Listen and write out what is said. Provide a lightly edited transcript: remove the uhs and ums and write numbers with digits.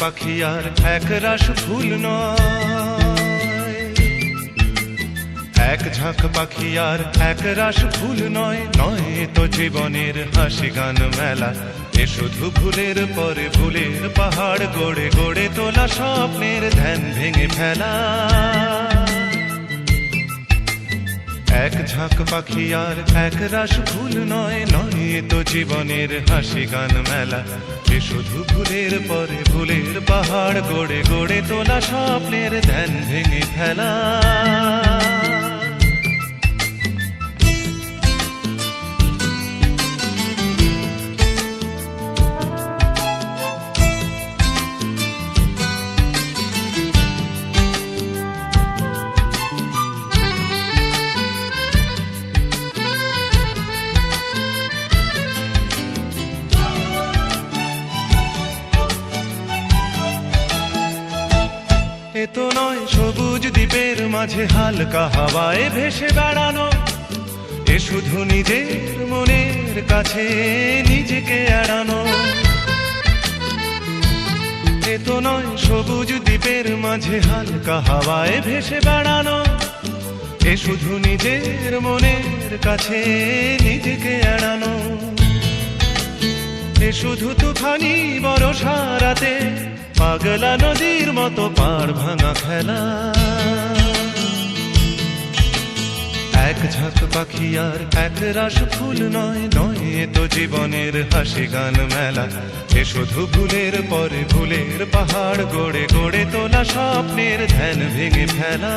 পাখি আর এক রাস ফুল নয়, এক ঝাঁক পাখি আর এক রাস ফুল নয়, নয় তো জীবনের হাসি গান মেলা। এ শুধু ভুলের পরে ভুলের পাহাড় গড়ে গড়ে তোলা স্বপ্নের ধ্যান ভেঙে ফেলা। এক ঝাঁক পাখি আর এক রাস ফুল নয়, নয় তো জীবনের হাসি গান মেলা। এ শুধু ভুলের পরে ভুলের পাহাড় গড়ে গড়ে তোলা স্বপ্নের ধ্যান ভেঙে ফেলা। এ তো নয় সবুজ দ্বীপের মাঝে হালকা হাওয়ায় ভেসে বেড়ানো, এ শুধু নিজের মনের কাছে নিজেকে এড়ানো। এ তো নয় সবুজ দ্বীপের মাঝে হালকা হাওয়ায় ভেসে বেড়ানো, এ শুধু নিজের মনের কাছে নিজেকে এড়ানো। এ শুধু তুফানি বরষা রাতে পাগলা নদীর মতো পাড় ভাঙা খেলা। এক ঝাঁক পাখি আর এক রাস ফুল নয়, নয় তো জীবনের হাসি গান মেলা। এ শুধু ভুলের পরে ভুলের পাহাড় গড়ে গড়ে তোলা স্বপ্নের ধ্যান ভেঙে ফেলা।